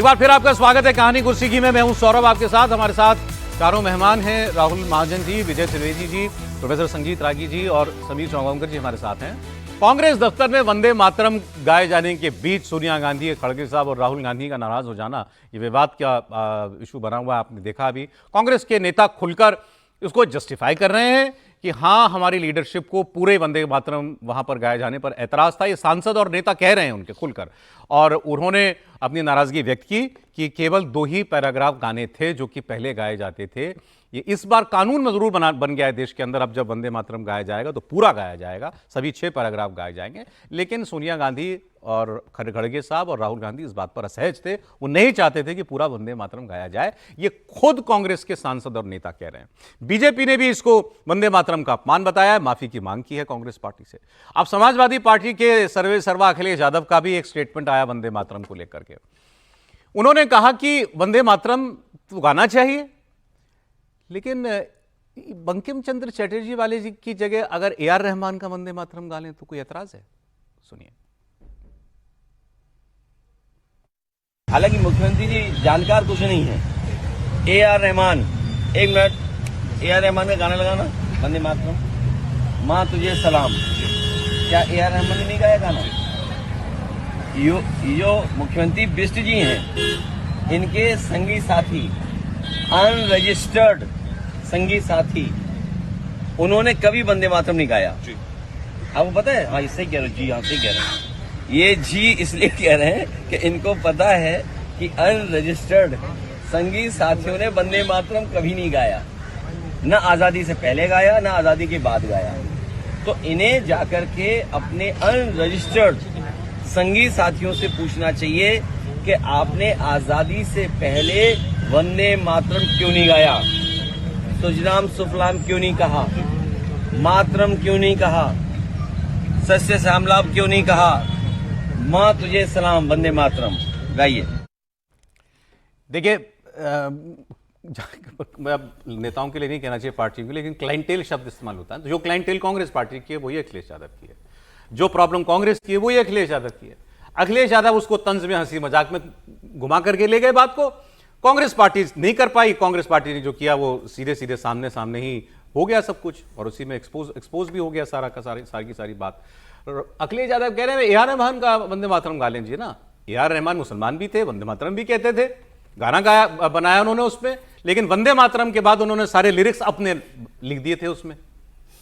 एक बार फिर आपका स्वागत है कहानी कुर्सी की में। मैं हूं सौरभ आपके साथ। हमारे साथ चारों मेहमान हैं। राहुल महाजन जी, विजय त्रिवेदी जी, प्रोफेसर संजीत रागी जी और समीर चौगांवकर जी हमारे साथ हैं। कांग्रेस दफ्तर में वंदे मातरम गाए जाने के बीच सोनिया गांधी, खड़गे साहब और राहुल गांधी का नाराज हो जाना, ये विवाद का इशू बना हुआ है। आपने देखा अभी कांग्रेस के नेता खुलकर इसको जस्टिफाई कर रहे हैं कि हाँ, हमारी लीडरशिप को पूरे वंदे मातरम वहां पर गाए जाने पर ऐतराज था। ये सांसद और नेता कह रहे हैं उनके खुलकर, और उन्होंने अपनी नाराजगी व्यक्त की कि केवल 2 ही पैराग्राफ गाने थे जो कि पहले गाए जाते थे। ये इस बार कानून में जरूर बन गया है देश के अंदर। अब जब वंदे मातरम गाया जाएगा तो पूरा गाया जाएगा, सभी 6 पैराग्राफ गाए जाएंगे। लेकिन सोनिया गांधी और खड़गे साहब और राहुल गांधी इस बात पर असहज थे। वो नहीं चाहते थे कि पूरा वंदे मातरम गाया जाए। ये खुद कांग्रेस के सांसद और नेता कह रहे हैं। बीजेपी ने भी इसको वंदे मातरम का अपमान बताया है, माफी की मांग की है कांग्रेस पार्टी से। अब समाजवादी पार्टी के सर्वे सर्वा अखिलेश यादव का भी एक स्टेटमेंट आया वंदे मातरम को लेकर के। उन्होंने कहा कि वंदे मातरम तो गाना चाहिए, लेकिन बंकिम चंद्र चटर्जी वाले जी की जगह अगर AR रहमान का वंदे मातरम गा लें तो कोई एतराज है? सुनिए। हालांकि मुख्यमंत्री जी जानकार कुछ नहीं है। AR रहमान, एक मिनट, AR रहमान का गाना लगाना वंदे मातरम, माँ तुझे सलाम, क्या AR रहमान ने नहीं गाया गाना? यो मुख्यमंत्री बिष्ट जी हैं, इनके संगी साथी, अनरजिस्टर्ड संगी साथी, उन्होंने कभी वंदे मातरम नहीं गाया। आपको पता है? हाँ, इससे कह रहे हो जी, हाँ से कह रहे हैं। ये जी इसलिए कह रहे हैं कि इनको पता है कि अनरजिस्टर्ड संगी साथियों ने वंदे मातरम कभी नहीं गाया, न आजादी से पहले गाया, न आजादी के बाद गाया। तो इन्हें जाकर के अपने अनरजिस्टर्ड संगी साथियों से पूछना चाहिए कि आपने आजादी से पहले वंदे मातरम क्यों नहीं गाया, सुजलाम सुफलाम क्यों नहीं कहा, मातरम क्यों नहीं कहा, सस्य श्यामलाभ क्यों नहीं कहा, माँ तुझे सलाम, वंदे मातरम गाइए। देखिए, मैं नेताओं के लिए नहीं कहना चाहिए, पार्टी के, लेकिन क्लाइंटेल शब्द इस्तेमाल होता है। जो क्लाइंटेल कांग्रेस पार्टी की है वही अखिलेश यादव की है। जो प्रॉब्लम कांग्रेस की है वही अखिलेश यादव की है। अखिलेश यादव उसको तंज में, हंसी मजाक में घुमा करके ले गए बात को। कांग्रेस पार्टी नहीं कर पाई। कांग्रेस पार्टी ने जो किया वो सीधे सीधे सामने सामने ही हो गया सब कुछ, और उसी में एक्सपोज भी हो गया सारा का सारी की सारी बात। अखिलेश यादव कह रहे हैं AR रहमान का वंदे मातरम गा लीजिए ना। AR रहमान मुसलमान भी थे, वंदे मातरम भी कहते थे, गाना गाया बनाया उन्होंने उसमें, लेकिन वंदे मातरम के बाद उन्होंने सारे लिरिक्स अपने लिख दिए थे उसमें।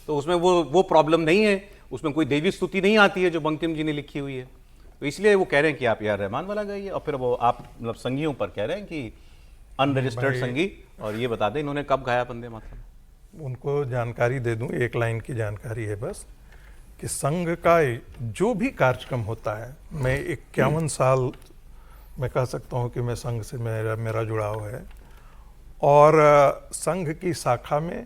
तो उसमें वो प्रॉब्लम नहीं है, उसमें कोई देवी स्तुति नहीं आती है जो बंकिम जी ने लिखी हुई है। तो इसलिए वो कह रहे हैं कि आप AR रहमान वाला गाइए, और फिर वो आप मतलब संघियों पर कह रहे हैं कि अनरजिस्टर्ड संघी, और ये बता दें इन्होंने कब गाया वंदे मातरम। उनको जानकारी दे दूं, एक लाइन की जानकारी है बस, कि संघ का जो भी कार्यक्रम होता है, मैं 51 साल मैं कह सकता हूं कि मैं संघ से मेरा जुड़ाव है, और संघ की शाखा में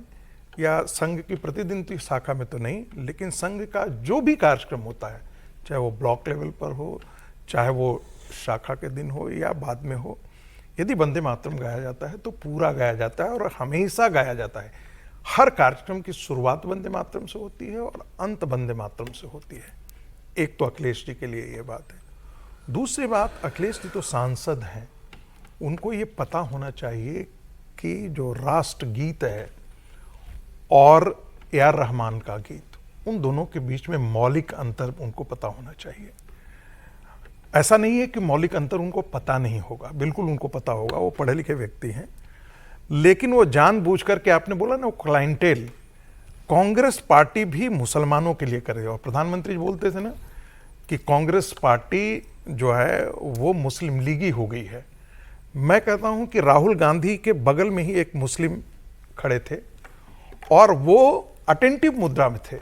या संघ की प्रतिदिन की शाखा में तो नहीं, लेकिन संघ का जो भी कार्यक्रम होता है, चाहे वो ब्लॉक लेवल पर हो, चाहे वो शाखा के दिन हो या बाद में हो, यदि वंदे मातरम गाया जाता है तो पूरा गाया जाता है, और हमेशा गाया जाता है। हर कार्यक्रम की शुरुआत वंदे मातरम से होती है और अंत वंदे मातरम से होती है। एक तो अखिलेश जी के लिए ये बात है। दूसरी बात, अखिलेश जी तो सांसद हैं, उनको ये पता होना चाहिए कि जो राष्ट्र गीत है और AR रहमान का गीत, उन दोनों के बीच में मौलिक अंतर उनको पता होना चाहिए। ऐसा नहीं है कि मौलिक अंतर उनको पता नहीं होगा, बिल्कुल उनको पता होगा, वो पढ़े लिखे व्यक्ति हैं। लेकिन वो जानबूझ करके, आपने बोला ना, वो क्लाइंटेल, कांग्रेस पार्टी भी मुसलमानों के लिए करे। और प्रधानमंत्री बोलते थे ना कि कांग्रेस पार्टी जो है वो मुस्लिम लीगी हो गई है। मैं कहता हूं कि राहुल गांधी के बगल में ही एक मुस्लिम खड़े थे और वो अटेंटिव मुद्रा में थे,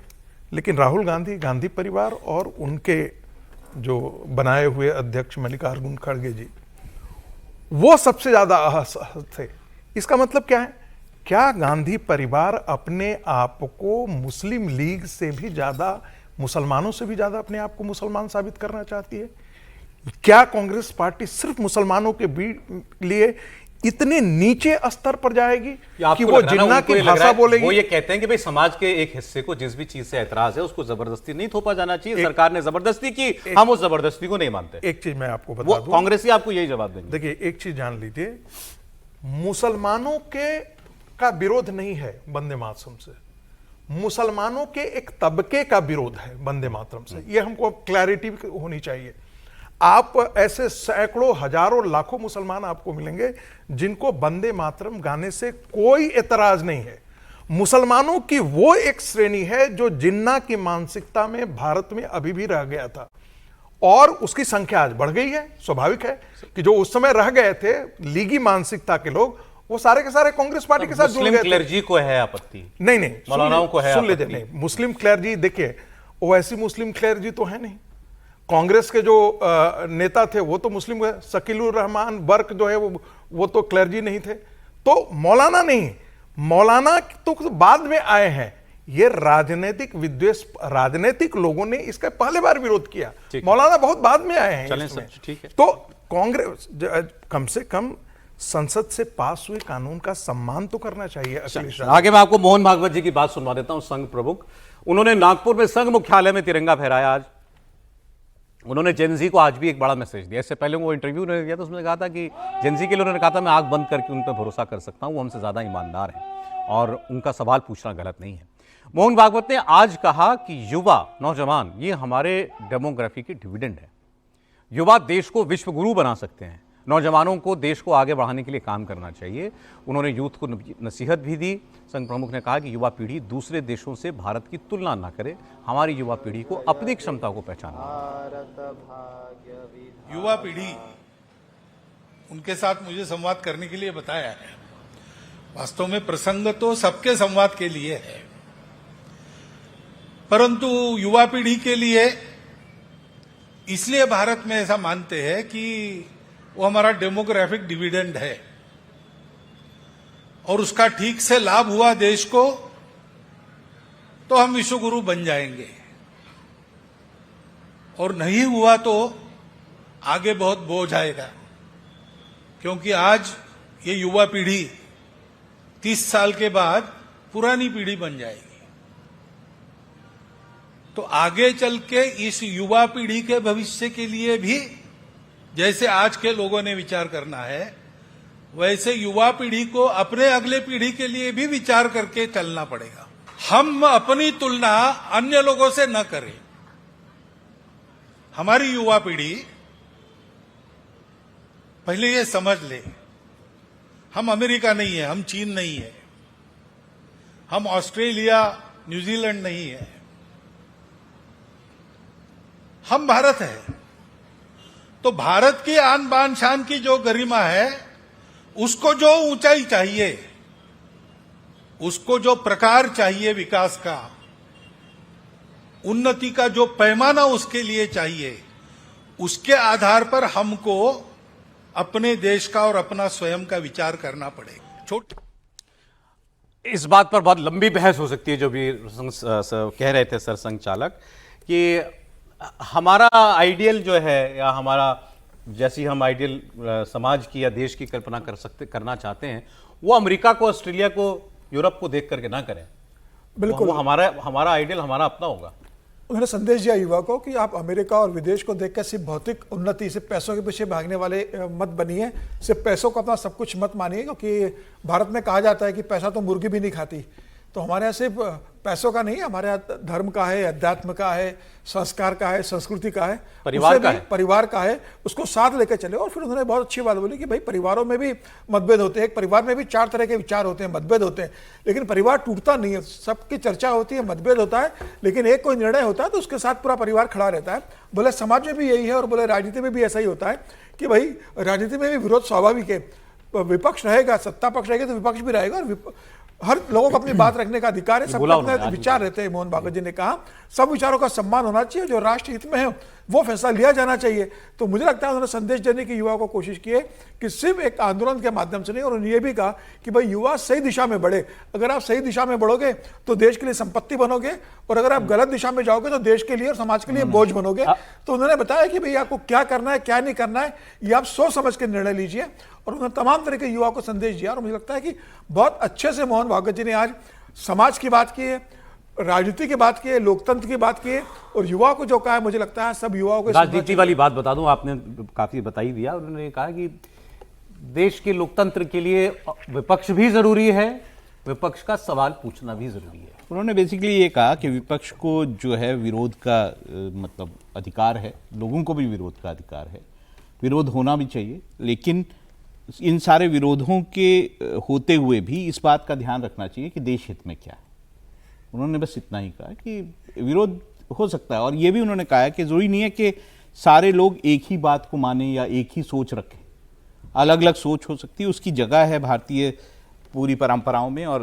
लेकिन राहुल गांधी, गांधी परिवार और उनके जो बनाए हुए अध्यक्ष मल्लिकार्जुन खड़गे जी, वो सबसे ज्यादा असहज थे। इसका मतलब क्या है? क्या गांधी परिवार अपने आप को मुस्लिम लीग से भी ज्यादा, मुसलमानों से भी ज्यादा अपने आप को मुसलमान साबित करना चाहती है? क्या कांग्रेस पार्टी सिर्फ मुसलमानों के लिए इतने नीचे स्तर पर जाएगी कि आपको वो लग रहा है ना, जिन्ना उनको की ये लग रहा भाषा है, बोलेगी। वो ये कहते हैं कि भाई समाज के एक हिस्से को जिस भी चीज से ऐतराज है उसको जबरदस्ती नहीं थोपा जाना चाहिए। सरकार ने जबरदस्ती की, हम उस जबरदस्ती को नहीं मानते। एक चीज मैं आपको वो बता दूं, कांग्रेसी आपको यही जवाब देंगे। देखिए एक चीज जान लीजिए, मुसलमानों के का विरोध नहीं है वंदे मातरम से, मुसलमानों के एक तबके का विरोध है वंदे मातरम से। ये हमको क्लैरिटी होनी चाहिए। आप ऐसे सैकड़ों हजारों लाखों मुसलमान आपको मिलेंगे जिनको वंदे मातरम गाने से कोई एतराज नहीं है। मुसलमानों की वो एक श्रेणी है जो जिन्ना की मानसिकता में भारत में अभी भी रह गया था, और उसकी संख्या आज बढ़ गई है। स्वाभाविक है कि जो उस समय रह गए थे लीगी मानसिकता के लोग, वो सारे के सारे कांग्रेस पार्टी के साथ जुड़ मुस्लिम गए थे। क्लर्जी को है आपत्ति? नहीं, मौलानाओं को है सुन लीजिए, आपत्ति? नहीं, मुस्लिम क्लर्जी देखिए, वो ऐसी मुस्लिम क्लर्जी तो है नहीं। कांग्रेस के जो नेता थे वो तो मुस्लिम है। शकीलुर रहमान बर्क जो है वो तो क्लर्जी नहीं थे। तो मौलाना नहीं, मौलाना तो बाद में आए हैं। ये राजनीतिक विद्वेष, राजनीतिक लोगों ने इसका पहले बार विरोध किया। मौलाना बहुत बाद में आए हैं चलें इसमें। सर, ठीक है। तो कांग्रेस कम से कम संसद से पास हुए कानून का सम्मान तो करना चाहिए। अखिलेश यादव, आगे मैं आपको मोहन भागवत जी की बात सुनवा देता हूं, संघ प्रमुख। उन्होंने नागपुर में संघ मुख्यालय में तिरंगा फहराया आज। उन्होंने जेनजी को आज भी एक बड़ा मैसेज दिया। इससे पहले वो इंटरव्यू उन्होंने दिया तो उसमें कहा था कि जेनजी के लिए उन्होंने कहा था मैं आंख बंद करके उन पर भरोसा कर सकता हूं, वो हमसे ज्यादा ईमानदार हैं और उनका सवाल पूछना गलत नहीं है। मोहन भागवत ने आज कहा कि युवा, नौजवान, ये हमारे डेमोग्राफी की डिविडेंड है। युवा देश को विश्व गुरु बना सकते हैं। नौजवानों को देश को आगे बढ़ाने के लिए काम करना चाहिए। उन्होंने यूथ को नसीहत भी दी। संघ प्रमुख ने कहा कि युवा पीढ़ी दूसरे देशों से भारत की तुलना ना करे, हमारी युवा पीढ़ी को अपनी क्षमता को पहचानना। युवा पीढ़ी, उनके साथ मुझे संवाद करने के लिए बताया है। वास्तव में प्रसंग तो सबके संवाद के लिए है, परंतु युवा पीढ़ी के लिए इसलिए भारत में ऐसा मानते हैं कि वो हमारा डेमोग्राफिक डिविडेंड है और उसका ठीक से लाभ हुआ देश को तो हम विश्वगुरु बन जाएंगे, और नहीं हुआ तो आगे बहुत बोझ आएगा। क्योंकि आज ये युवा पीढ़ी 30 साल के बाद पुरानी पीढ़ी बन जाएगी। तो आगे चल के इस युवा पीढ़ी के भविष्य के लिए भी जैसे आज के लोगों ने विचार करना है, वैसे युवा पीढ़ी को अपने अगले पीढ़ी के लिए भी विचार करके चलना पड़ेगा। हम अपनी तुलना अन्य लोगों से न करें। हमारी युवा पीढ़ी पहले ये समझ ले, हम अमेरिका नहीं है, हम चीन नहीं है, हम ऑस्ट्रेलिया, न्यूजीलैंड नहीं है, हम भारत है। तो भारत की आन बान शान की जो गरिमा है, उसको जो ऊंचाई चाहिए, उसको जो प्रकार चाहिए विकास का, उन्नति का जो पैमाना उसके लिए चाहिए, उसके आधार पर हमको अपने देश का और अपना स्वयं का विचार करना पड़ेगा। इस बात पर बहुत लंबी बहस हो सकती है, जो भी कह रहे थे सर संघ चालक, कि हमारा आइडियल जो है, या हमारा जैसी हम आइडियल समाज की या देश की कल्पना करना चाहते हैं, वो अमेरिका को, ऑस्ट्रेलिया को, यूरोप को देख करके ना करें। बिल्कुल, वो हमारा आइडियल हमारा अपना होगा। उन्होंने संदेश दिया युवा को कि आप अमेरिका और विदेश को देखकर सिर्फ भौतिक उन्नति, सिर्फ पैसों के पीछे भागने वाले मत बनिए, सिर्फ पैसों को अपना सब कुछ मत मानिए। क्योंकि भारत में कहा जाता है कि पैसा तो मुर्गी भी नहीं खाती। तो हमारे यहाँ सिर्फ पैसों का नहीं, हमारे यहाँ धर्म का है, अध्यात्म का है, संस्कार का है, संस्कृति का है, परिवार का है, उसको साथ लेकर चले। और फिर उन्होंने बहुत अच्छी बात बोली कि भाई परिवारों में भी मतभेद होते हैं, एक परिवार में भी 4 तरह के विचार होते हैं, मतभेद होते हैं, लेकिन परिवार टूटता नहीं है। सबकी चर्चा होती है, मतभेद होता है, लेकिन एक कोई निर्णय होता है तो उसके साथ पूरा परिवार खड़ा रहता है। बोले समाज में भी यही है और बोले राजनीति में भी ऐसा ही होता है कि भाई राजनीति में भी विरोध स्वाभाविक है। विपक्ष रहेगा, सत्ता पक्ष रहेगा तो विपक्ष भी रहेगा, और हर लोगों को अपनी बात रखने का अधिकार है, सबके अपने विचार रहते हैं। मोहन भागवत जी ने कहा सब विचारों का सम्मान होना चाहिए, जो राष्ट्र हित में है वो फैसला लिया जाना चाहिए। तो मुझे लगता है उन्होंने संदेश देने की युवा को कोशिश की है कि सिर्फ एक आंदोलन के माध्यम से नहीं, और उन्होंने ये भी कहा कि भाई युवा सही दिशा में बढ़े। अगर आप सही दिशा में बढ़ोगे तो देश के लिए संपत्ति बनोगे, और अगर आप गलत दिशा में जाओगे तो देश के लिए और समाज के लिए बोझ बनोगे। तो उन्होंने बताया कि भाई आपको क्या करना है क्या नहीं करना है, ये आप सोच समझ के निर्णय लीजिए, और उन्होंने तमाम तरह के युवा को संदेश दिया। और मुझे लगता है कि बहुत अच्छे से मोहन भागवत जी ने आज समाज की बात की है, राजनीति की बात की है, लोकतंत्र की बात की है, और युवा को जो कहा है मुझे लगता है सब युवाओं को राजनीति वाली बात बता दूं, आपने काफी बता ही दिया। उन्होंने कहा कि देश के लोकतंत्र के लिए विपक्ष भी जरूरी है, विपक्ष का सवाल पूछना भी जरूरी है। उन्होंने बेसिकली ये कहा कि विपक्ष को जो है विरोध का मतलब अधिकार है, लोगों को भी विरोध का अधिकार है, विरोध होना भी चाहिए, लेकिन इन सारे विरोधों के होते हुए भी इस बात का ध्यान रखना चाहिए कि देश हित में क्या है। उन्होंने बस इतना ही कहा कि विरोध हो सकता है, और ये भी उन्होंने कहा है कि जरूरी नहीं है कि सारे लोग एक ही बात को माने या एक ही सोच रखें, अलग अलग सोच हो सकती है, उसकी जगह है भारतीय पूरी परंपराओं में और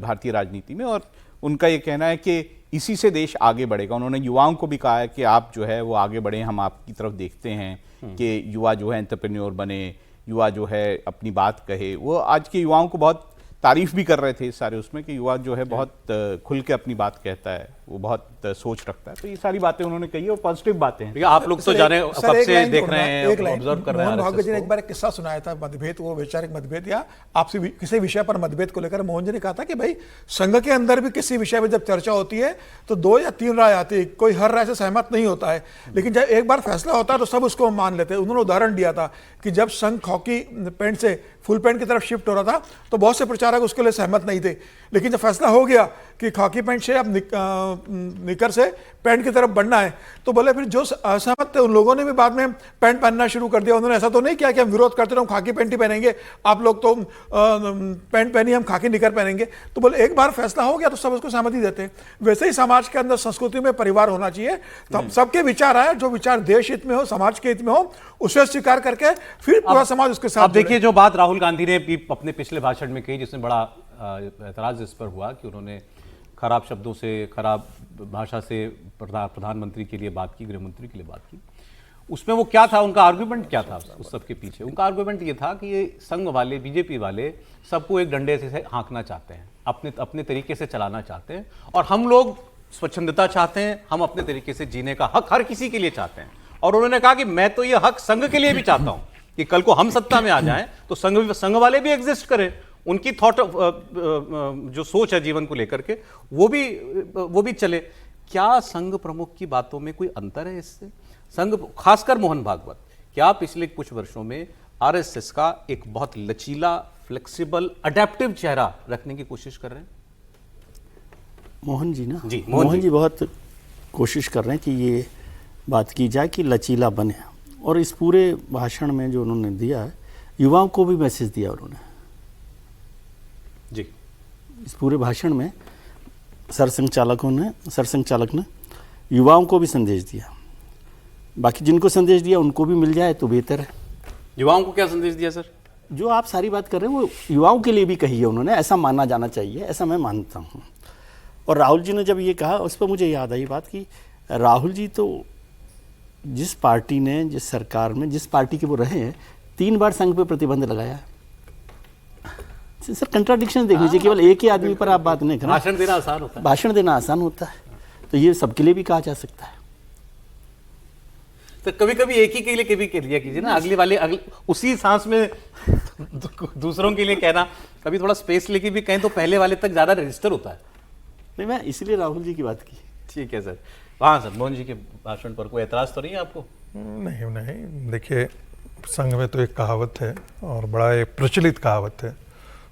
भारतीय राजनीति में, और उनका ये कहना है कि इसी से देश आगे बढ़ेगा। उन्होंने युवाओं को भी कहा है कि आप जो है वो आगे बढ़ें, हम आपकी तरफ देखते हैं कि युवा जो है एंटरप्रेन्योर बने, युवा जो है अपनी बात कहे। वो आज के युवाओं को बहुत तारीफ भी कर रहे थे इस सारे उसमें कि युवा जो है बहुत खुल के अपनी बात कहता है, वो बहुत सोच रखता है। तो ये सारी बातें उन्होंने कही और पॉजिटिव बातें हैं। आप लोग तो जाने कब से देख रहे हैं, ऑब्जर्व कर रहे हैं। मोहन भागवत जी ने एक बार एक किस्सा सुनाया था, मतभेद, वो वैचारिक मतभेद या आपसे किसी विषय पर मतभेद को लेकर मोहन जी ने कहा था कि भाई संघ के अंदर भी किसी विषय में जब चर्चा होती है तो 2 या 3 राय आती है, कोई हर राय से सहमत नहीं होता है, लेकिन जब एक बार फैसला होता है तो सब उसको मान लेते हैं। उन्होंने उदाहरण दिया था कि जब संघ हॉकी पैंट से फुल पैंट की तरफ शिफ्ट हो रहा था तो बहुत से प्रचारक उसके लिए सहमत नहीं थे, लेकिन जब फैसला हो गया कि हॉकी पैंट से अब निकर से पैंट की तरफ बढ़ना है तो बोले फिर जो असहमत थे उन लोगों ने भी बाद में पैंट पहनना शुरू कर दिया। उन्होंने ऐसा तो नहीं किया कि हम विरोध करते रहे, हम खाकी पैंट ही पहनेंगे, आप लोग तो पैंट पहनिए, हम खाकी निकर पहनेंगे। तो बोले एक बार फैसला हो गया तो सब उसको सहमति देते हैं। वैसे ही समाज के अंदर संस्कृति में परिवार होना चाहिए, तो सबके विचार आए, जो विचार देश हित में हो, समाज के हित में हो, उसे स्वीकार करके फिर पूरा समाज उसके साथ। अब देखिए जो बात राहुल गांधी ने अपने पिछले भाषण में कही, जिसमें बड़ा एतराज इस पर हुआ कि उन्होंने खराब शब्दों से, खराब भाषा से प्रधानमंत्री के लिए बात की, गृहमंत्री के लिए बात की, उसमें वो क्या था, उनका आर्गुमेंट क्या था उस सब के पीछे? उनका आर्गुमेंट ये था कि ये संघ वाले, बीजेपी वाले सबको एक डंडे से हाँकना चाहते हैं, अपने तरीके से चलाना चाहते हैं, और हम लोग स्वच्छंदता चाहते हैं, हम अपने तरीके से जीने का हक हर किसी के लिए चाहते हैं। और उन्होंने कहा कि मैं तो ये हक संघ के लिए भी चाहता हूं कि कल को हम सत्ता में आ जाएं तो संघ वाले भी एग्जिस्ट करें, उनकी थॉट जो सोच है जीवन को लेकर के वो भी चले। क्या संघ प्रमुख की बातों में कोई अंतर है इससे? संघ, खासकर मोहन भागवत, क्या पिछले कुछ वर्षों में आरएसएस का एक बहुत लचीला, फ्लेक्सिबल, अडेप्टिव चेहरा रखने की कोशिश कर रहे हैं? मोहन जी ना जी, मोहन जी बहुत कोशिश कर रहे हैं कि ये बात की जाए कि लचीला बने, और इस पूरे भाषण में जो उन्होंने दिया है, युवाओं को भी मैसेज दिया उन्होंने जी। इस पूरे भाषण में सरसंघ चालक ने युवाओं को भी संदेश दिया। बाकी जिनको संदेश दिया उनको भी मिल जाए तो बेहतर है। युवाओं को क्या संदेश दिया सर? जो आप सारी बात कर रहे हैं वो युवाओं के लिए भी कही है उन्होंने, ऐसा मानना जाना चाहिए, ऐसा मैं मानता हूँ। और राहुल जी ने जब ये कहा उस पर मुझे याद आई बात कि राहुल जी तो जिस पार्टी ने, जिस सरकार में, जिस पार्टी के वो रहे हैं, 3 बार संघ पे प्रतिबंध लगाया है। सर कंट्राडिक्शन देख लीजिए, केवल एक ही आदमी पर आप बात नहीं करना। भाषण देना आसान होता है, भाषण देना आसान होता है, तो ये सबके लिए भी कहा जा सकता है। तो कभी कभी एक ही के लिए कभी कह लिया कीजिए ना, अगले उसी सांस में दूसरों के लिए कहना, कभी थोड़ा स्पेस लेके भी कहें तो पहले वाले तक ज्यादा रजिस्टर होता है। नहीं, मैं इसलिए राहुल जी की बात की। ठीक है सर। हाँ सर, मोहन जी के भाषण पर कोई एतराज तो नहीं है आपको? नहीं, देखिए संघ में तो एक कहावत है और बड़ा एक प्रचलित कहावत है,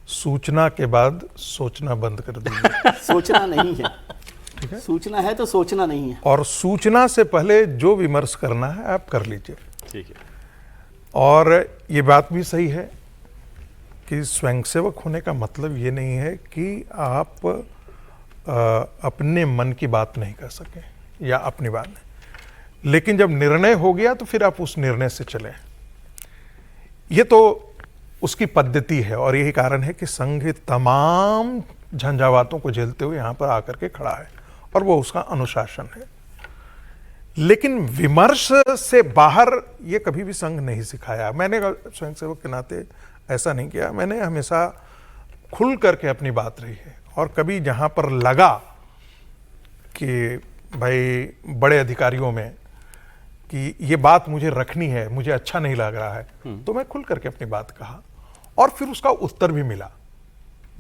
सूचना के बाद सोचना बंद कर दीजिए। सोचना नहीं है, ठीक है, सूचना है तो सोचना नहीं है, और सूचना से पहले जो विमर्श करना है आप कर लीजिए। ठीक है। और ये बात भी सही है कि स्वयंसेवक होने का मतलब ये नहीं है कि आप अपने मन की बात नहीं कर सकें या अपनी बात नहीं, लेकिन जब निर्णय हो गया तो फिर आप उस निर्णय से चलें। ये तो उसकी पद्धति है और यही कारण है कि संघ तमाम झंझावातों को झेलते हुए यहाँ पर आकर के खड़ा है और वो उसका अनुशासन है। लेकिन विमर्श से बाहर ये कभी भी संघ नहीं सिखाया। मैंने स्वयंसेवक के नाते ऐसा नहीं किया। मैंने हमेशा खुल करके अपनी बात रही है, और कभी जहां पर लगा कि भाई बड़े अधिकारियों में कि ये बात मुझे रखनी है, मुझे अच्छा नहीं लग रहा है, तो मैं खुल करके अपनी बात कहा, और फिर उसका उत्तर भी मिला।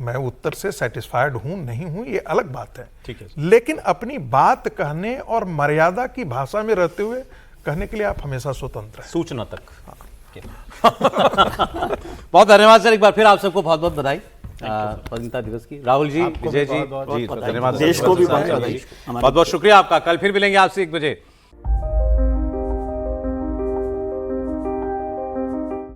मैं उत्तर से सेटिस्फाइड हूं नहीं हूं ये अलग बात है, ठीक है। लेकिन अपनी बात कहने और मर्यादा की भाषा में रहते हुए कहने के लिए आप हमेशा स्वतंत्र हैं। सूचना तक। बहुत धन्यवाद सर, एक बार फिर आप सबको बहुत बहुत बधाई स्वतंत्रता दिवस की। राहुल जी, विजय जी, धन्यवाद। देश को भी बहुत बधाई। बहुत बहुत शुक्रिया आपका। कल फिर मिलेंगे आपसे 1 बजे।